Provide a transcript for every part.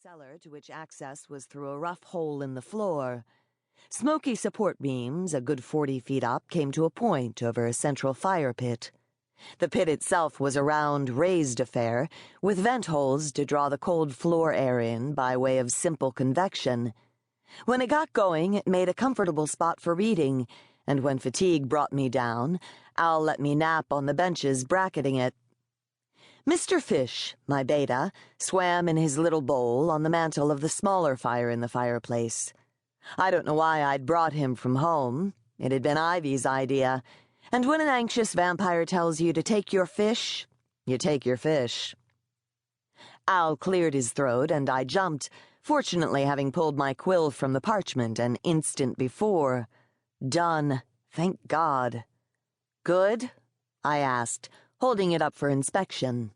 cellar to which access was through a rough hole in the floor. Smoky support beams, a good 40 feet up, came to a point over a central fire pit. The pit itself was a round, raised affair, with vent holes to draw the cold floor air in by way of simple convection. When it got going, it made a comfortable spot for reading, and when fatigue brought me down, Al let me nap on the benches bracketing it. Mr. Fish, my beta, swam in his little bowl on the mantel of the smaller fire in the fireplace. I don't know why I'd brought him from home. It had been Ivy's idea, and when an anxious vampire tells you to take your fish, you take your fish. Al cleared his throat, and I jumped, fortunately having pulled my quill from the parchment an instant before. Done, thank God. Good? I asked, holding it up for inspection,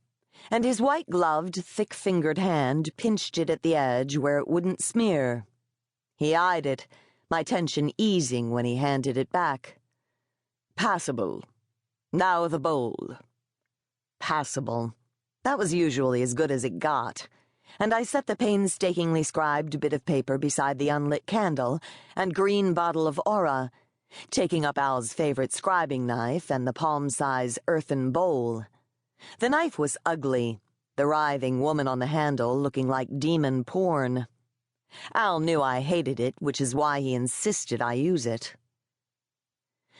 and his white-gloved, thick-fingered hand pinched it at the edge where it wouldn't smear. He eyed it, my tension easing when he handed it back. Passable. Now the bowl. Passable. That was usually as good as it got, and I set the painstakingly scribed bit of paper beside the unlit candle and green bottle of aura, taking up Al's favorite scribing knife and the palm-size earthen bowl. The knife was ugly, the writhing woman on the handle looking like demon porn. Al knew I hated it, which is why he insisted I use it.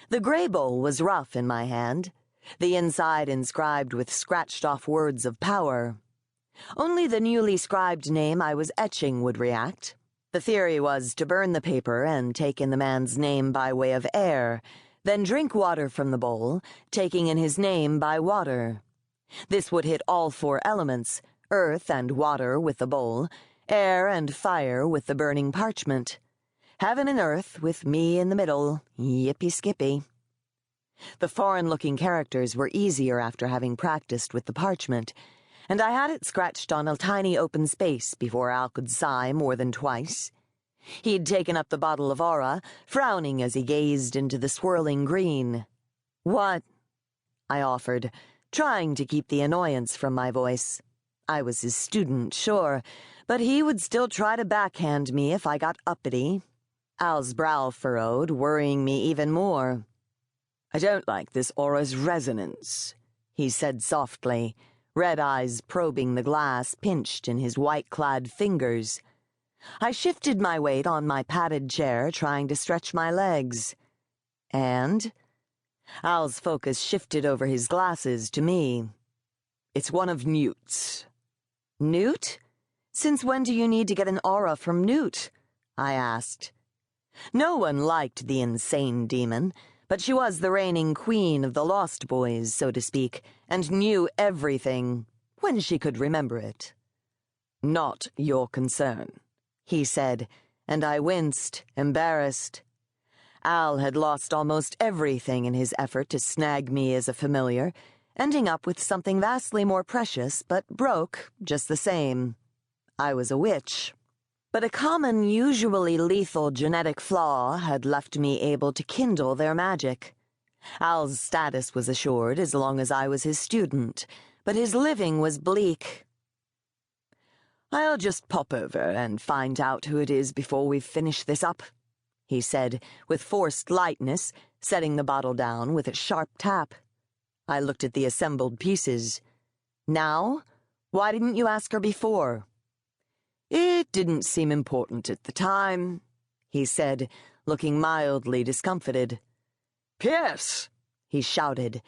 The gray bowl was rough in my hand, the inside inscribed with scratched-off words of power. Only the newly scribed name I was etching would react. The theory was to burn the paper and take in the man's name by way of air, then drink water from the bowl, taking in his name by water. This would hit all 4 elements, earth and water with the bowl, air and fire with the burning parchment. Heaven and earth with me in the middle, yippee-skippy. The foreign-looking characters were easier after having practiced with the parchment, and I had it scratched on a tiny open space before Al could sigh more than twice. He'd taken up the bottle of aura, frowning as he gazed into the swirling green. "What?" I offered, trying to keep the annoyance from my voice. I was his student, sure, but he would still try to backhand me if I got uppity. Al's brow furrowed, worrying me even more. "I don't like this aura's resonance," he said softly, red eyes probing the glass pinched in his white-clad fingers. I shifted my weight on my padded chair, trying to stretch my legs. And? Al's focus shifted over his glasses to me. "It's one of Newt's." "Newt? Since when do you need to get an aura from Newt?" I asked. No one liked the insane demon, but she was the reigning queen of the Lost Boys, so to speak, and knew everything, when she could remember it. "Not your concern," he said, and I winced, embarrassed. Al had lost almost everything in his effort to snag me as a familiar, ending up with something vastly more precious, but broke just the same. I was a witch. But a common, usually lethal genetic flaw had left me able to kindle their magic. Al's status was assured as long as I was his student, but his living was bleak. "I'll just pop over and find out who it is before we've finished this up," he said, with forced lightness, setting the bottle down with a sharp tap. I looked at the assembled pieces. "Now? Why didn't you ask her before?" "It didn't seem important at the time," he said, looking mildly discomfited. "Pierce!" he shouted,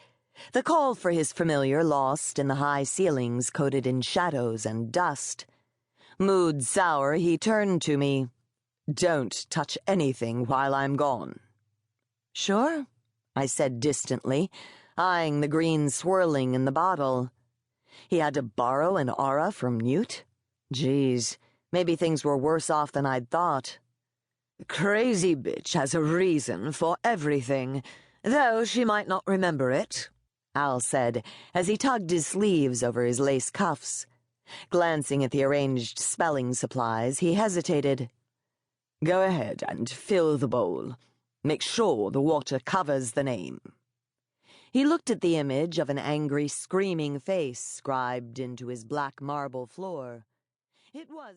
the call for his familiar lost in the high ceilings coated in shadows and dust. Mood sour, he turned to me. "Don't touch anything while I'm gone." "Sure," I said distantly, eyeing the green swirling in the bottle. He had to borrow an aura from Newt? Geez, maybe things were worse off than I'd thought. "The crazy bitch has a reason for everything, though she might not remember it," Al said, as he tugged his sleeves over his lace cuffs. Glancing at the arranged spelling supplies, he hesitated. "Go ahead and fill the bowl. Make sure the water covers the name." He looked at the image of an angry, screaming face scribed into his black marble floor. It was